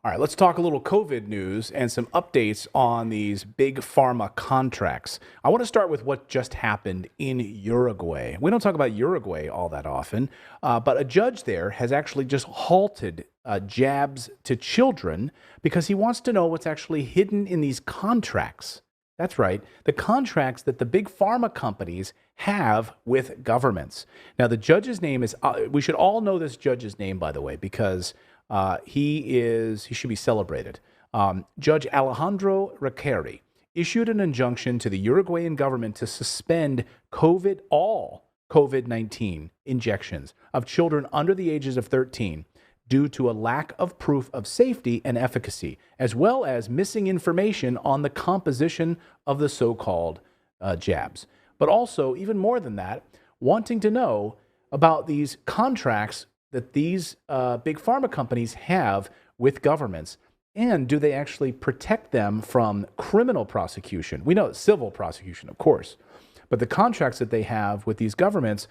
All right, let's talk a little COVID news and some updates on these big pharma contracts. I want to start with what just happened in Uruguay. We don't talk about Uruguay all that often, but a judge there has actually just halted jabs to children because he wants to know what's actually hidden in these contracts. That's right, the contracts that the big pharma companies have with governments. Now, the judge's name is, we should all know this judge's name, by the way, because he should be celebrated. Judge Alejandro Requeri issued an injunction to the Uruguayan government to suspend all COVID-19 injections of children under the ages of 13 due to a lack of proof of safety and efficacy, as well as missing information on the composition of the so-called jabs. But also, even more than that, wanting to know about these contracts that these big pharma companies have with governments, and do they actually protect them from criminal prosecution? We know civil prosecution, of course, but the contracts that they have with these governments,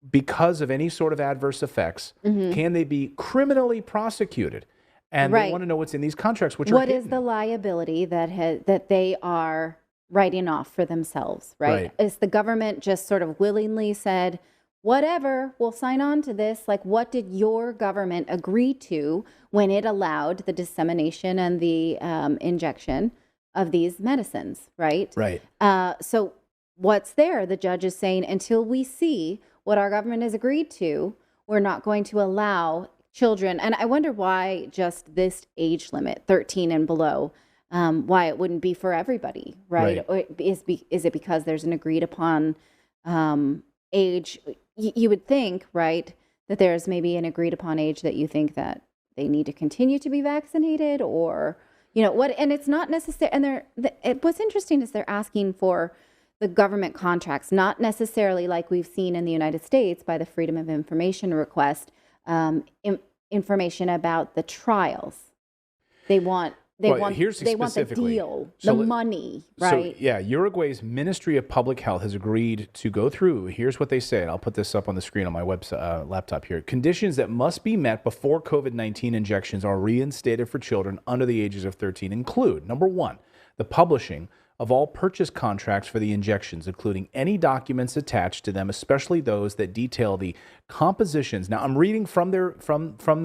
because of any sort of adverse effects, can they be criminally prosecuted? And they want to know what's in these contracts, which are what hidden. is the liability that they are writing off for themselves, right? Is the government just sort of willingly said, whatever, we'll sign on to this? Like, what did your government agree to when it allowed the dissemination and the injection of these medicines, right? Right. So what's there? The judge is saying, until we see what our government has agreed to, we're not going to allow children. And I wonder why just this age limit, 13 and below, why it wouldn't be for everybody, right? Or is it because there's an agreed upon age? You would think, right, that there's maybe an agreed upon age that you think that they need to continue to be vaccinated, or, you know, what, and it's not necessary. And what's interesting is they're asking for the government contracts, not necessarily like we've seen in the United States by the Freedom of Information request, information about the trials. They want the deal, the money, right? So, yeah, Uruguay's Ministry of Public Health has agreed to go through. Here's what they said. I'll put this up on the screen on my website, laptop here. Conditions that must be met before COVID-19 injections are reinstated for children under the ages of 13 include, number one, the publishing of all purchase contracts for the injections, including any documents attached to them, especially those that detail the compositions. Now, I'm reading from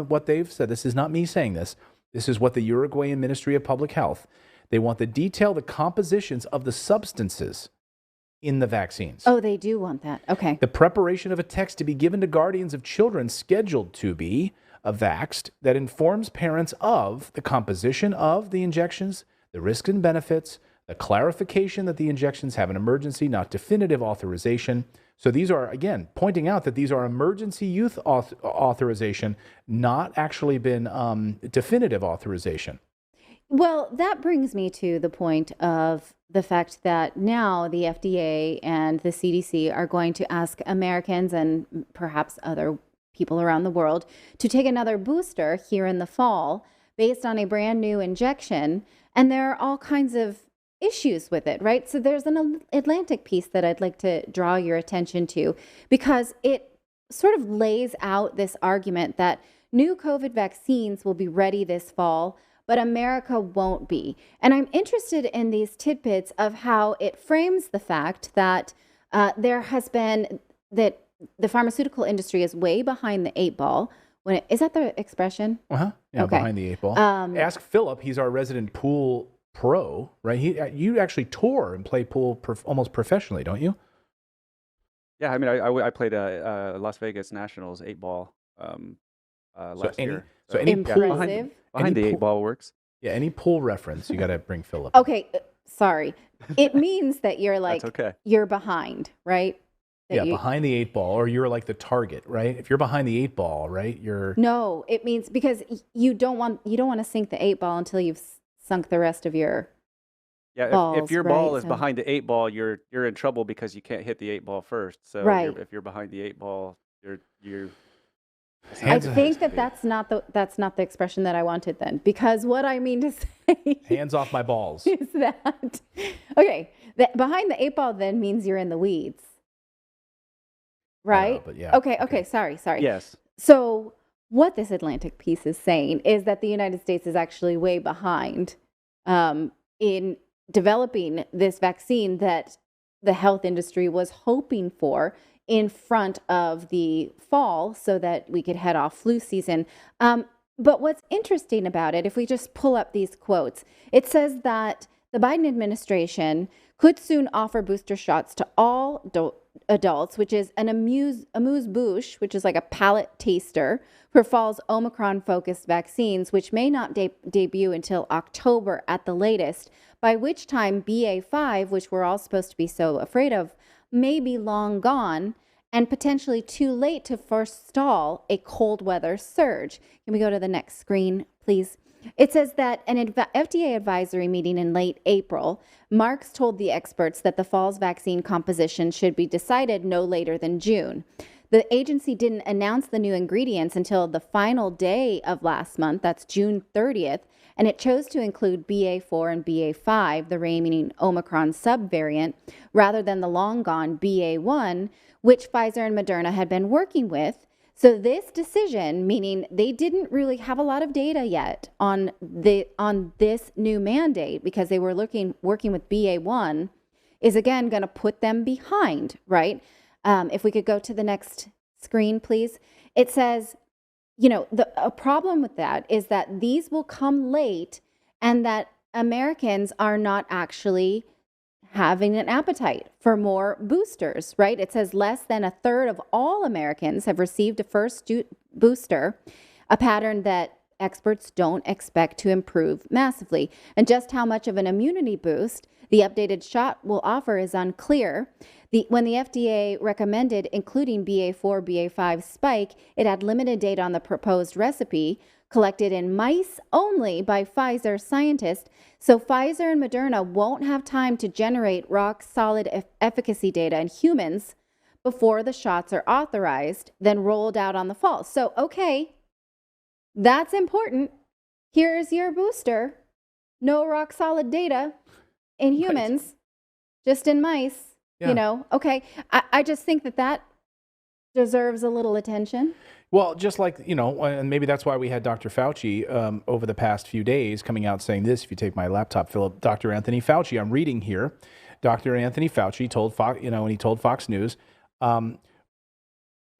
what they've said. This is not me saying this. This is what the Uruguayan Ministry of Public Health, they want the compositions of the substances in the vaccines. Oh, they do want that. Okay. The preparation of a text to be given to guardians of children scheduled to be vaxxed that informs parents of the composition of the injections, the risks and benefits, the clarification that the injections have an emergency, not definitive authorization. So these are, again, pointing out that these are emergency use authorization, not actually been definitive authorization. Well, that brings me to the point of the fact that now the FDA and the CDC are going to ask Americans and perhaps other people around the world to take another booster here in the fall based on a brand new injection. And there are all kinds of issues with it, right? So there's an Atlantic piece that I'd like to draw your attention to, because it sort of lays out this argument that new COVID vaccines will be ready this fall, but America won't be. And I'm interested in these tidbits of how it frames the fact that there has been, that the pharmaceutical industry is way behind the eight ball. Is that the expression? Yeah, okay. Behind the eight ball. Ask Philip, he's our resident pool pro, right? You actually tour and play pool almost professionally, don't you? Yeah, I mean, I played Las Vegas Nationals 8-ball last year. So any pool behind the 8-ball works. Yeah, any pool reference, you got to bring Philip. Okay, sorry. It means that you're like, you're behind, right? Behind the 8-ball, or you're like the target, right? If you're behind the 8-ball, right, you're... No, it means because you don't want to sink the 8-ball until you've sunk the rest of your balls, if your ball is behind the 8-ball, you're in trouble because you can't hit the 8-ball first. So if you're behind the 8-ball, you're I think that's not the expression that I wanted then, because what I mean to say, hands off my balls, is that behind the 8-ball then means you're in the weeds, right? But yeah. Okay. Sorry. Yes. So what this Atlantic piece is saying is that the United States is actually way behind in developing this vaccine that the health industry was hoping for in front of the fall so that we could head off flu season. But what's interesting about it, if we just pull up these quotes, it says that the Biden administration could soon offer booster shots to all adults, which is an amuse-bouche, which is like a palate taster for fall's Omicron-focused vaccines, which may not debut until October at the latest, by which time BA.5, which we're all supposed to be so afraid of, may be long gone and potentially too late to forestall a cold weather surge. Can we go to the next screen, please? It says that an FDA advisory meeting in late April, Marks told the experts that the fall's vaccine composition should be decided no later than June. The agency didn't announce the new ingredients until the final day of last month, that's June 30th, and it chose to include BA.4 and BA.5, the reigning Omicron subvariant, rather than the long-gone BA.1, which Pfizer and Moderna had been working with. So this decision, meaning they didn't really have a lot of data yet on this new mandate because they were working with BA.1, is again going to put them behind, right? If we could go to the next screen, please. It says, a problem with that is that these will come late and that Americans are not actually having an appetite for more boosters, right? It says less than a third of all Americans have received a first booster, a pattern that experts don't expect to improve massively. And just how much of an immunity boost the updated shot will offer is unclear. When the FDA recommended including BA.4, BA.5 spike, it had limited data on the proposed recipe, collected in mice only by Pfizer scientists, so Pfizer and Moderna won't have time to generate rock-solid efficacy data in humans before the shots are authorized, then rolled out on the fall. So, okay, that's important. Here's your booster. No rock-solid data in humans, right. Just in mice, Yeah. Okay. I just think that deserves a little attention. Well, just like, and maybe that's why we had Dr. Fauci over the past few days coming out saying this. If you take my laptop, Philip, Dr. Anthony Fauci, I'm reading here. Dr. Anthony Fauci told Fox, when he told Fox News,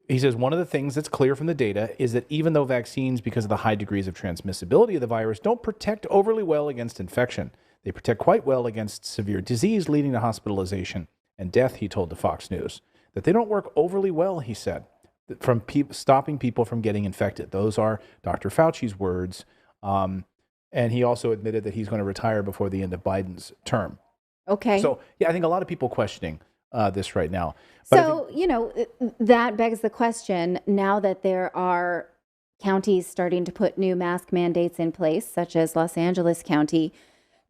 he says, one of the things that's clear from the data is that even though vaccines, because of the high degrees of transmissibility of the virus, don't protect overly well against infection, they protect quite well against severe disease leading to hospitalization and death, he told the Fox News. That they don't work overly well, he said, from stopping people from getting infected. Those are Dr. Fauci's words. And he also admitted that he's going to retire before the end of Biden's term. Okay. So, yeah, I think a lot of people questioning this right now. But so, that begs the question, now that there are counties starting to put new mask mandates in place, such as Los Angeles County,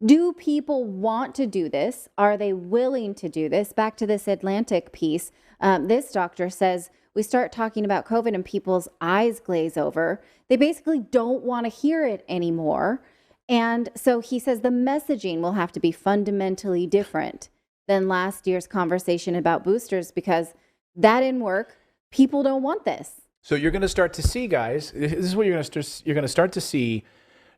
do people want to do this? Are they willing to do this? Back to this Atlantic piece. This doctor says we start talking about COVID and people's eyes glaze over. They basically don't want to hear it anymore. And so he says the messaging will have to be fundamentally different than last year's conversation about boosters because that didn't work. People don't want this. So you're going to start to see, guys, this is what you're going to start to see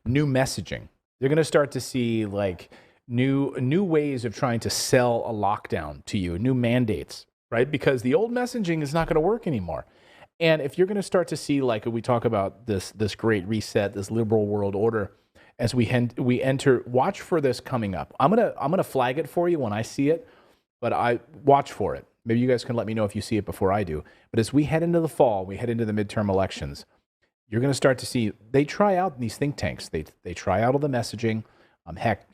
new messaging. You're going to start to see like new ways of trying to sell a lockdown to you, new mandates, right? Because the old messaging is not going to work anymore. And if you're going to start to see, like we talk about this great reset, this liberal world order, as we enter, watch for this coming up. I'm gonna flag it for you when I see it, but I watch for it. Maybe you guys can let me know if you see it before I do. But as we head into the fall, we head into the midterm elections, you're going to start to see they try out these think tanks. They try out all the messaging. Heck,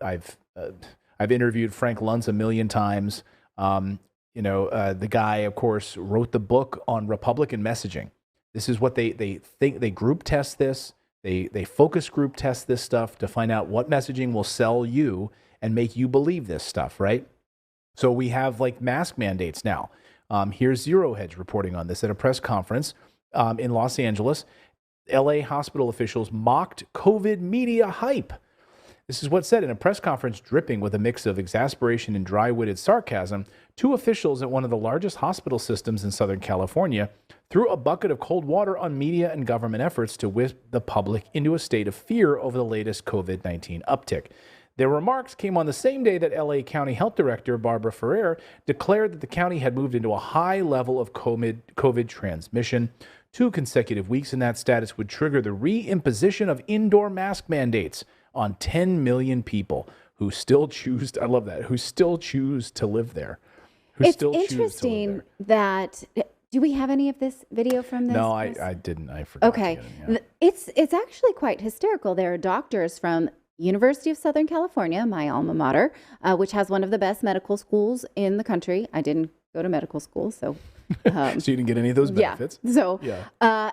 I've interviewed Frank Luntz a million times. The guy, of course, wrote the book on Republican messaging. This is what they think. They group test this. They focus group test this stuff to find out what messaging will sell you and make you believe this stuff, right? So we have like mask mandates now. Here's Zero Hedge reporting on this at a press conference in Los Angeles. LA hospital officials mocked COVID media hype. This is what's said in a press conference dripping with a mix of exasperation and dry-witted sarcasm. Two officials at one of the largest hospital systems in Southern California threw a bucket of cold water on media and government efforts to whip the public into a state of fear over the latest COVID-19 uptick. Their remarks came on the same day that LA County Health Director Barbara Ferrer declared that the county had moved into a high level of COVID transmission. 2 consecutive weeks in that status would trigger the reimposition of indoor mask mandates on 10 million people who still choose, I love that, who still choose to live there. It's interesting that, do we have any of this video from this? No, I didn't. I forgot. Okay. To get it, yeah. It's actually quite hysterical. There are doctors from University of Southern California, my alma mater, which has one of the best medical schools in the country. I didn't go to medical school, so. So you didn't get any of those benefits? Yeah. So,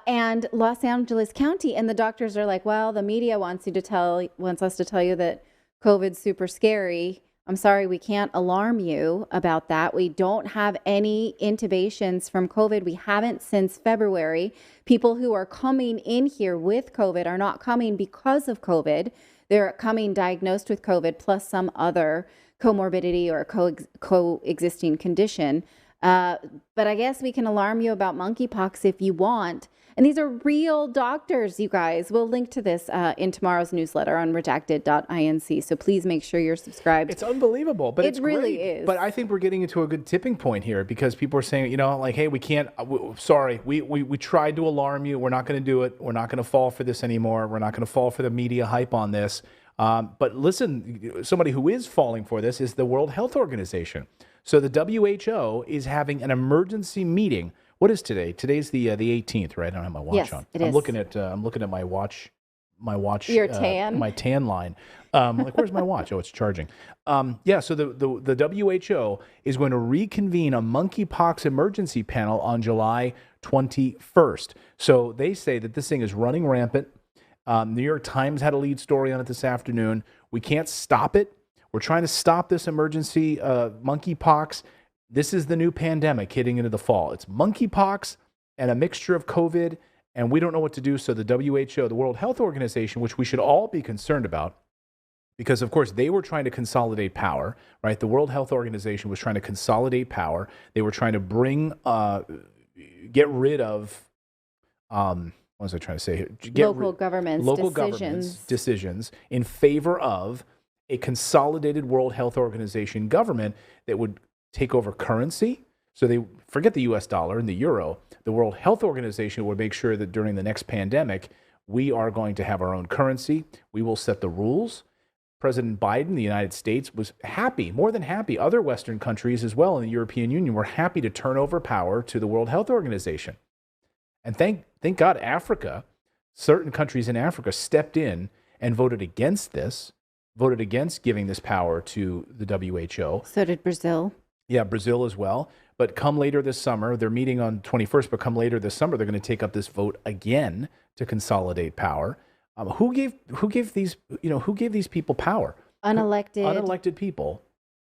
and Los Angeles County, and the doctors are like, well, the media wants us to tell you that COVID's super scary. I'm sorry, we can't alarm you about that. We don't have any intubations from COVID. We haven't since February. People who are coming in here with COVID are not coming because of COVID. They're coming diagnosed with COVID plus some other comorbidity or coexisting condition. But I guess we can alarm you about monkeypox if you want. And these are real doctors, you guys. We'll link to this in tomorrow's newsletter on redacted.inc. So please make sure you're subscribed. It's unbelievable, but it really great. is. But I think we're getting into a good tipping point here because people are saying, like, hey, we can't, sorry, we tried to alarm you. We're not going to do it. We're not going to fall for this anymore. We're not going to fall for the media hype on this. But listen, somebody who is falling for this is the World Health Organization. So the WHO is having an emergency meeting. What is today? Today's the 18th, right? I don't have my watch on. It is. I'm looking at my watch. Your tan? My tan line. Like, where's my watch? Oh, it's charging. So the WHO is going to reconvene a monkeypox emergency panel on July 21st. So they say that this thing is running rampant. New York Times had a lead story on it this afternoon. We can't stop it. We're trying to stop this emergency monkeypox. This is the new pandemic hitting into the fall. It's monkeypox and a mixture of COVID, and we don't know what to do. So the WHO, the World Health Organization, which we should all be concerned about, because, of course, they were trying to consolidate power, right? The World Health Organization was trying to consolidate power. They were trying to get rid of, what was I trying to say here? Local governments' decisions in favor of a consolidated World Health Organization government that would take over currency. So they forget the US dollar and the euro. The World Health Organization would make sure that during the next pandemic, we are going to have our own currency. We will set the rules. President Biden, the United States, was happy, more than happy. Other Western countries as well in the European Union were happy to turn over power to the World Health Organization. And thank God Africa, certain countries in Africa stepped in and voted against this, voted against giving this power to the WHO. So did Brazil. Yeah, Brazil as well. But come later this summer, they're meeting on 21st, but come later this summer, they're going to take up this vote again to consolidate power. Who gave these people power? Unelected people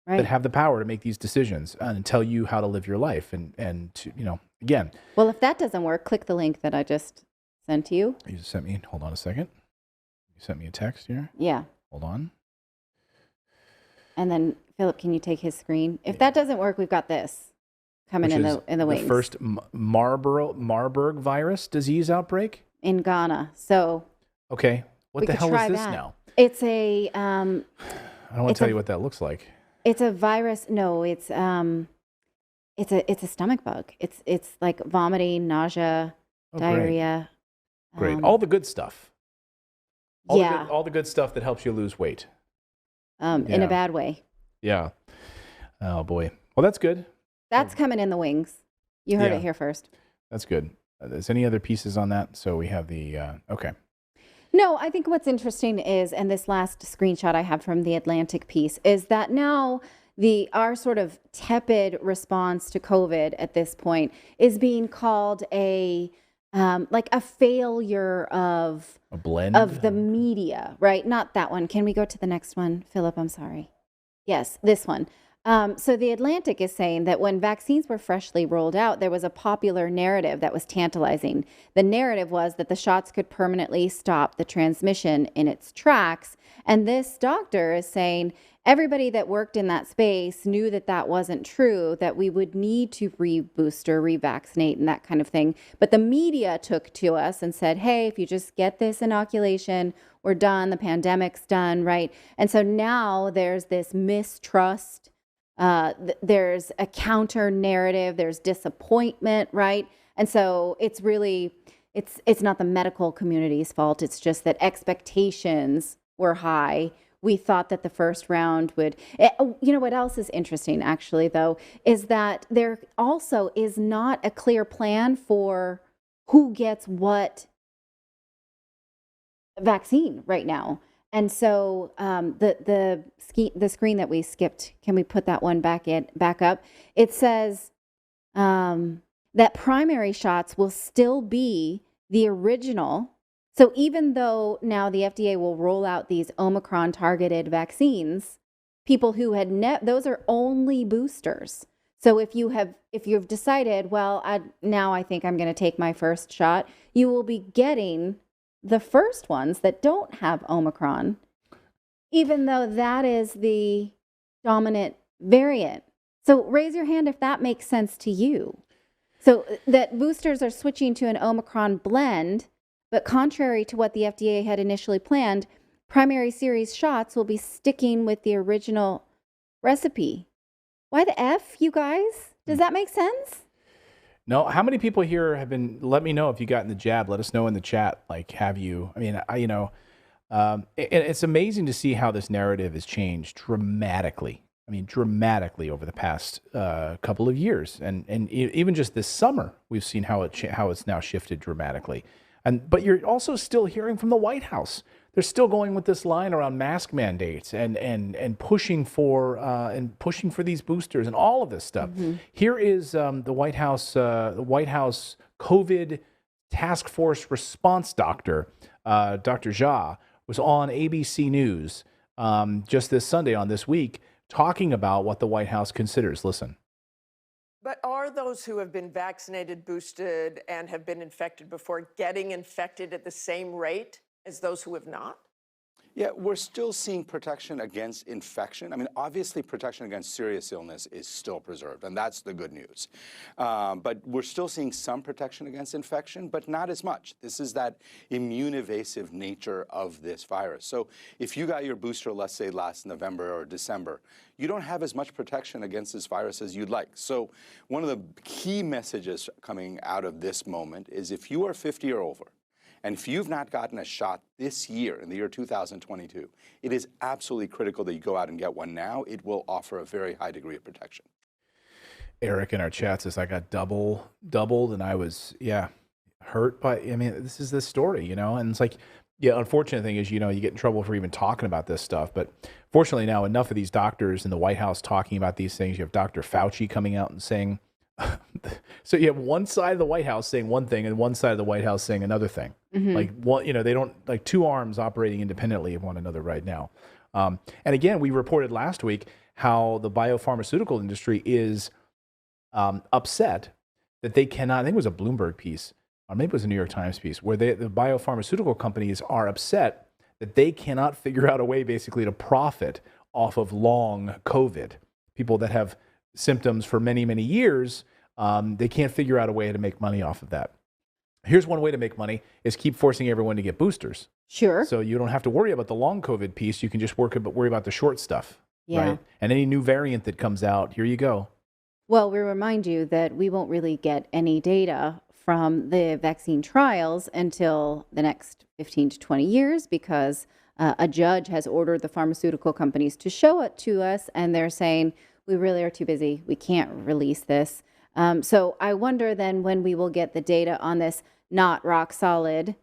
that have the power to make these decisions and tell you how to live your life and to, again. Well, if that doesn't work, click the link that I just sent to you. You just sent me, hold on a second. You sent me a text here? Yeah. Hold on. And then, Philip, can you take his screen? If that doesn't work, we've got this coming in the wings. The first Marburg virus disease outbreak? In Ghana. So. Okay. What the hell is this now? It's a. I don't want to tell you what that looks like. It's a virus. No, it's a stomach bug. It's like vomiting, nausea, diarrhea. Great. All the good stuff. Yeah. All the good stuff that helps you lose weight. In a bad way. Yeah. Oh, boy. Well, that's good. That's coming in the wings. You heard it here first. That's good. There's any other pieces on that? So we have the, okay. No, I think what's interesting is, and this last screenshot I have from the Atlantic piece, is that now our sort of tepid response to COVID at this point is being called like a failure of a blend of the media, right? Not that one. Can we go to the next one, Philip? I'm sorry. Yes, this one. So The Atlantic is saying that when vaccines were freshly rolled out, there was a popular narrative that was tantalizing. The narrative was that the shots could permanently stop the transmission in its tracks. And this doctor is saying everybody that worked in that space knew that that wasn't true, that we would need to rebooster, revaccinate, and that kind of thing. But the media took to us and said, hey, if you just get this inoculation, we're done. The pandemic's done, right? And so now there's this mistrust. There's a counter narrative, there's disappointment, right? And so it's really, it's not the medical community's fault. It's just that expectations were high. We thought that the first round would, you know what else is interesting actually though, is that there also is not a clear plan for who gets what vaccine right now. And so the screen that we skipped, can we put that one back up? It says that primary shots will still be the original. So even though now the FDA will roll out these Omicron targeted vaccines, people who had those are only boosters. So if you've decided, well, now I think I'm going to take my first shot, you will be getting the first ones that don't have Omicron, even though that is the dominant variant. So raise your hand if that makes sense to you. So that boosters are switching to an Omicron blend, but contrary to what the FDA had initially planned, primary series shots will be sticking with the original recipe. Why the F, you guys? Does that make sense? No, how many people here have been, let me know if you got in the jab. Let us know in the chat. Like, have you, I mean, it's amazing to see how this narrative has changed dramatically. I mean, dramatically over the past couple of years. And even just this summer, we've seen how it's now shifted dramatically. But you're also still hearing from the White House. They're still going with this line around mask mandates and pushing for these boosters and all of this stuff. Mm-hmm. Here is the White House COVID task force response doctor, Dr. Jha, was on ABC News just this Sunday on This Week talking about what the White House considers. Listen. But are those who have been vaccinated, boosted, and have been infected before getting infected at the same rate as those who have not? Yeah, we're still seeing protection against infection. I mean, obviously protection against serious illness is still preserved, and that's the good news. But we're still seeing some protection against infection, but not as much. This is that immune evasive nature of this virus. So if you got your booster, let's say last November or December, you don't have as much protection against this virus as you'd like. So one of the key messages coming out of this moment is if you are 50 or over, and if you've not gotten a shot this year, in the year 2022, it is absolutely critical that you go out and get one now. It will offer a very high degree of protection. Eric in our chat says, I got doubled, and I was, hurt by, I mean, this is the story, and it's like, unfortunate thing is, you get in trouble for even talking about this stuff. But fortunately now, enough of these doctors in the White House talking about these things. You have Dr. Fauci coming out and saying, so you have one side of the White House saying one thing and one side of the White House saying another thing. Mm-hmm. Like one, they don't, like two arms operating independently of one another right now. And again, we reported last week how the biopharmaceutical industry is upset that they cannot, I think it was a Bloomberg piece, or maybe it was a New York Times piece, where the biopharmaceutical companies are upset that they cannot figure out a way basically to profit off of long COVID. People that have symptoms for many, many years, they can't figure out a way to make money off of that. Here's one way to make money is keep forcing everyone to get boosters. Sure. So you don't have to worry about the long COVID piece. You can just worry about the short stuff. Yeah. Right? And any new variant that comes out, here you go. Well, we remind you that we won't really get any data from the vaccine trials until the next 15 to 20 years because a judge has ordered the pharmaceutical companies to show it to us, and they're saying, we really are too busy. We can't release this. So I wonder then when we will get the data on this not rock solid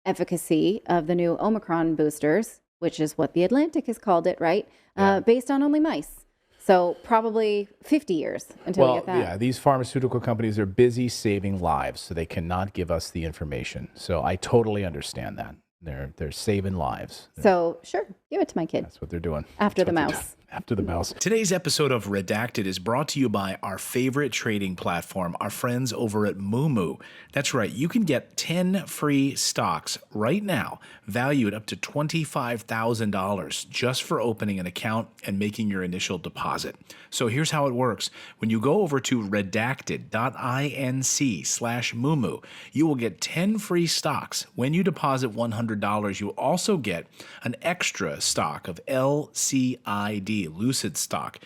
efficacy of the new Omicron boosters, which is what The Atlantic has called it, right? Yeah. Based on only mice. So probably 50 years until we get that. Yeah, these pharmaceutical companies are busy saving lives, so they cannot give us the information. So I totally understand that. They're saving lives. So sure, Give it to my kid. That's what they're doing. After the mouse. After the mouse. Today's episode of Redacted is brought to you by our favorite trading platform, our friends over at Moomoo. That's right, you can get 10 free stocks right now, valued up to $25,000 just for opening an account and making your initial deposit. So here's how it works. When you go over to redacted.inc/Moomoo, you will get 10 free stocks. When you deposit $100, you also get an extra stock of LCID, Lucid stock,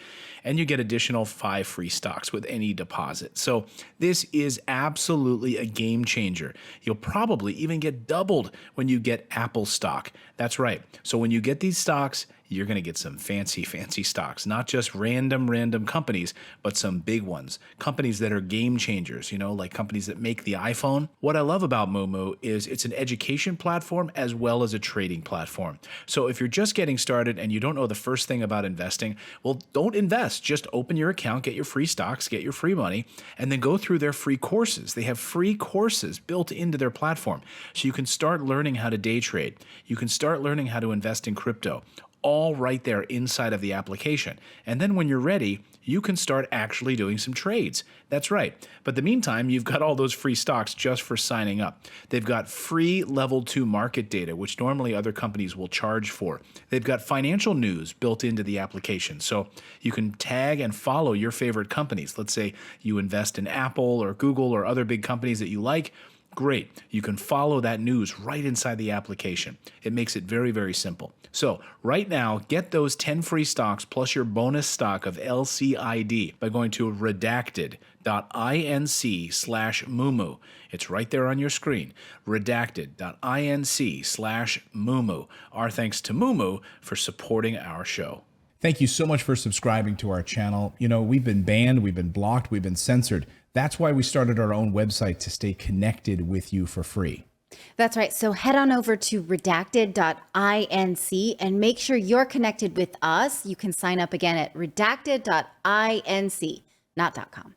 and you get additional 5 free stocks with any deposit. So this is absolutely a game changer. You'll probably even get doubled when you get Apple stock. That's right. So when you get these stocks, you're going to get some fancy stocks, not just random companies, but some big ones, companies that are game changers, like companies that make the iPhone. What I love about Moomoo is it's an education platform as well as a trading platform. So if you're just getting started and you don't know the first thing about investing, well, don't invest. Just open your account, get your free stocks, get your free money, and then go through their free courses. They have free courses built into their platform. So you can start learning how to day trade. You can start learning how to invest in crypto, all right there inside of the application. And then when you're ready, you can start actually doing some trades. That's right. But in the meantime, you've got all those free stocks just for signing up. They've got free level 2 market data, which normally other companies will charge for. They've got financial news built into the application. So you can tag and follow your favorite companies. Let's say you invest in Apple or Google or other big companies that you like. Great. You can follow that news right inside the application. It makes it very simple. So right now, get those 10 free stocks plus your bonus stock of LCID by going to redacted.inc/Moomoo. It's right there on your screen. Redacted.inc/Moomoo. Our thanks to Moomoo for supporting our show. Thank you so much for subscribing to our channel. We've been banned, we've been blocked, we've been censored. That's why we started our own website to stay connected with you for free. That's right. So head on over to redacted.inc and make sure you're connected with us. You can sign up again at redacted.inc, not .com.